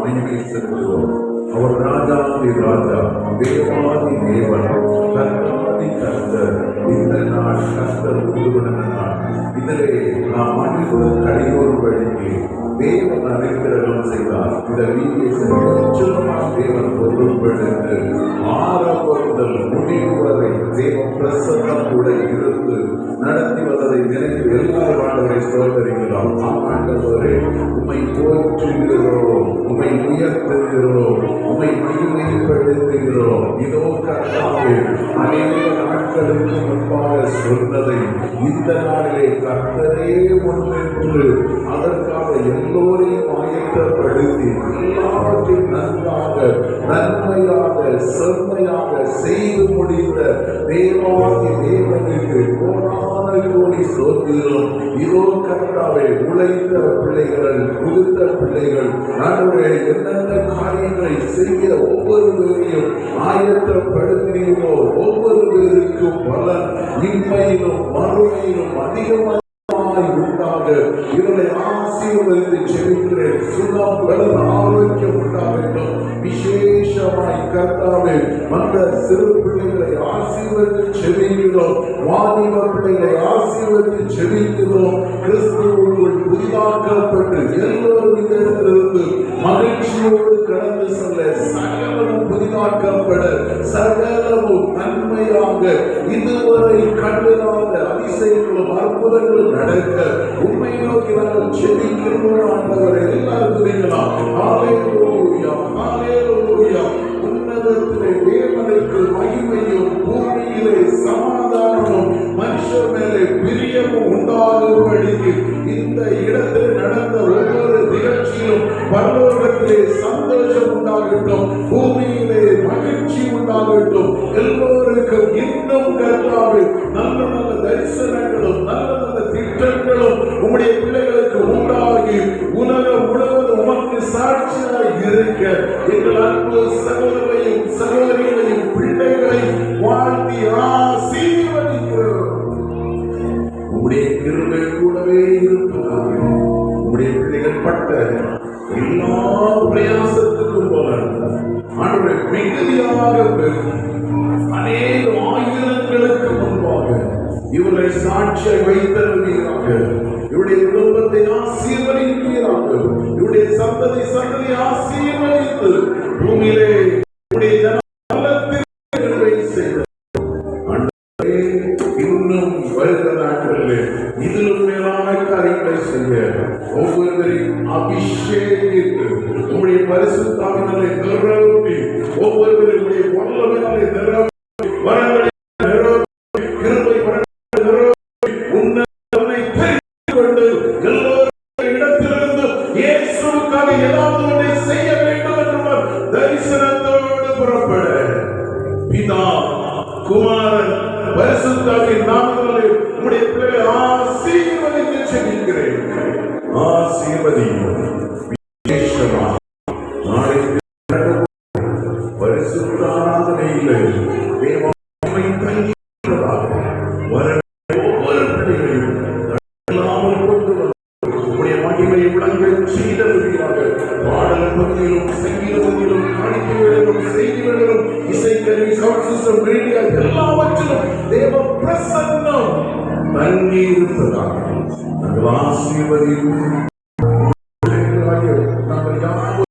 மகிமை செலுத்துவோம். அவர் ராஜாதி ராஜா, தேவாதி தேவன், கர்த்தாதி கர்த்தர். இந்த நாள் கர்த்தர் உருவன நாள். இதிலே நாம் அன்பு கடையோர்படிக்கு தேவன் அனுக்கிரகம் செய்தார். இந்த வீட்டில் தேவன் பொருள்படுத்து ஆரம்பம் முதல் முடிவு வரை தேவ பிரசன்னம் கூட இருந்து நடத்தி வந்ததை நினைத்து எல்லா ஆண்டவரை ஸ்தோத்திரிக்கிறோம். ஆண்டவரே, உம்மை போற்றுகிறோம், உம்மை உயர்த்துகிறோம், உம்மை மகிமைப்படுத்துகிறோம். இதோ கர்த்தாவே, அநேக நாட்களுக்கு முன்பாக சொன்னதை இந்த நாளிலே கர்த்தரே முன்னின்று அதற்காக எல்லோரையும் ஆயத்தப்படுத்தி எல்லாவற்றையும் நன்றாக நன்மையாக செம்மையாக செய்து முடிந்த தேவாதி தேவனுக்கு கோடான கோடி ஸ்தோத்திரம். இதோ கர்த்தாவே, உழைத்த பிள்ளைகள், கொடுத்த பிள்ளைகள், ஆண்டவரே, என்னென்ன காரியங்களை செய்ய ஒவ்வொரு பேரையும் ஆயத்தப்படுத்தினீர்களோ ஒவ்வொரு பேருக்கும் பலன் இன்மையிலும் மறுமையிலும் அதிகமாக உண்டாக இவரை ஆசீர்வதித்து செல்கிறேன். சுகம் பலன் ஆரோக்கியம் உண்டாகட்டும். விசேஷமாய் கர்த்தாவே, மற்ற சிறு பிள்ளைகளை ஆசீர்வதித்து செல்கிறோம். வாலிப பிள்ளைகளை ஆசீர்வதித்து செல்கிறோம். கிறிஸ்துவுக்குள் புதிதாக்கப்பட்டு எல்லோரும் இந்த இடத்திலிருந்து மகிழ்ச்சியோடு கடந்து செல்ல சகலமும் புதிதாக்கப்பட சகலமும் நன்மையாக இதுவரை கண்டதாத அதிசயங்களும் அற்புதங்களும் நடக்க உண்மை நோக்கி நாங்கள் செபிக்கிறோம். ஆண்டவரை எல்லாரும் துதிக்கலாம். ஹல்லேலூயா, ஹல்லேலூயா. உன்னதத்திலே தேவனுக்கு மகிமையும் பூமியிலே சமாதானமும் மனுஷர் மேலே பிரியமும் உண்டாகும்படிக்கு இந்த இடத்தில் நடந்த ஒவ்வொரு நிகழ்ச்சியிலும் பரலோகத்திலே சந்தோஷம் உண்டாகட்டும், பூமியிலே மகிழ்ச்சி உண்டாகட்டும். எல்லோருக்கும் இன்னும் கர்த்தாவே நல்ல நல்ல தரிசனங்களும் நல்ல நல்ல திட்டங்களும் உம்முடைய பிள்ளைகளுக்கு உண்டாகி உலகம் முழுவதும் உமக்கு சாட்சியாக இருக்க எங்கள் அன்பு சகோதரையும் சகோதரிகளையும் பிள்ளைகளையும் வாழ்த்தி ஆசீர்வதிக்கிறோம். உம்முடைய கிருபை கூடவே இருப்பதாக உம்முடைய பிள்ளைகள் பட்ட எல்லா பிரயாசத்துக்கும் போல ஆண்டவரே மிகுதியாக பெறும். அநேக ஆயிரங்களுக்கு முன்பாக இவரை சாட்சியை வைத்தருவீராக. இவருடைய குடும்பத்தை ஆசீர்வதிப்பீராக. இவருடைய சந்ததி சந்ததி ஆசீர்வதித்து பூமியிலே இன்னும் வருகிற நாட்களிலே இதிலும் மேலான காரியங்களை செய்ய ஒவ்வொருவரையும் அபிஷேகித்து உங்களுடைய பரிசுத்தாவினாலே நிரப்பி ஒவ்வொருவருடைய வல்லமையினாலே நிரப்பி வரங்களை நிரப்பி கிருபை வரங்களை நிரப்பி உன்னை தெரிந்து கொண்டு எல்லோருடைய இடத்திலிருந்து இயேசுவுக்காக ஏதாவது ஒன்றை செய்ய வேண்டும் என்ற தரிசனத்தோடு புறப்பட பிதா குமாரன் பரிசுத்தாவின் நாமத்திலே உம்முடைய பிள்ளைகளை ஆசீர்வதித்து செபிக்கிறேன். ஆசீர்வதியும். விசேஷமாக நாளைக்கு பரிசுத்த ஆராதனையிலே தேவ மகிமை தங்கியிருப்பதாக வர ஒவ்வொரு பிள்ளைகளையும் இல்லாமல் கொண்டு வந்து உம்முடைய மகிமையை விளங்கச் செய்தவர்களாக பாடல் பகுதியிலும் சங்கீதத்திலும் காணிக்கைகளிலும் செய்திகளிலும் இசைக்கருவி சவுண்ட் சிஸ்டம் ரேடியோ எல்லாவற்றிலும் தேவ பிரசன்னம் தங்கி இருப்பதாக நாங்கள் ஆசீர்வதிக்கிறோம். நாங்கள் யாரும்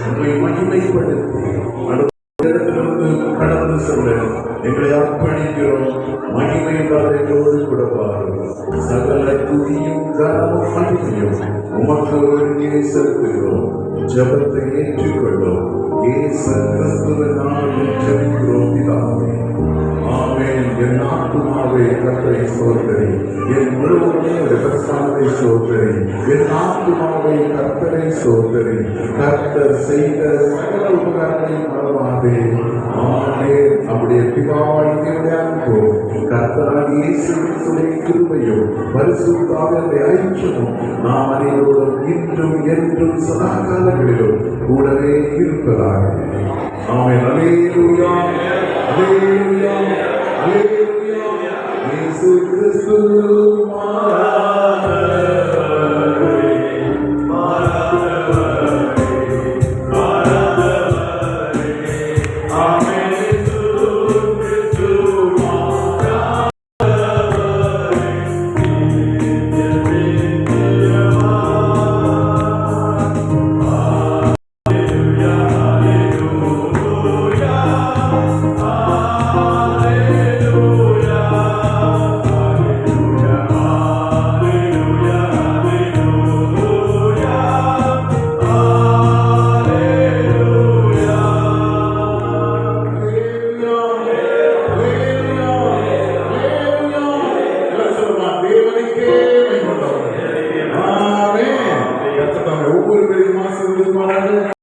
உங்களை மகிமைப்படுத்தி இடத்திலிருந்து கடந்து செல்ல எங்களை அர்ப்பணிக்கிறோம். மகிமை எங்களோடு கூட பாருங்கள். சகல துதியும் கனமும் மகிமையும் உமக்கு ஒருங்கே செலுத்துகிறோம். ஜபத்தை ஏற்றுக்கொள்ளும். இயேசு கிறிஸ்துவின் நாமத்தில் ஜெபிக்கிறோம் பிதாவே. ஆமென். என் ஆத்துமாவே கர்த்தரை ஸ்தோத்திரி, என் முழுவதுமே பிரசன்னத்தை ஸ்தோத்திரி, என் ஆத்துமாவே கர்த்தரை ஸ்தோத்திரி. கர்த்தர் செய்த சகல உபகாரங்களை மறவாதே. ஆமென். நம்முடைய பிதாவாகிய அன்போ கர்த்தராகிய இயேசு கிறிஸ்துவின் கிருபையும் பரிசுத்த ஆவியானவருடைய ஐக்கியமும் நாம் அனைவரோடும் இன்றும் என்றும் சதா காலங்களிலும் கூடவே இருப்பதாக. ஆமென். அல்லேலூயா, அல்லேலூயா, அல்லேலூயா. இயேசு கிறிஸ்து மாறாதவர்.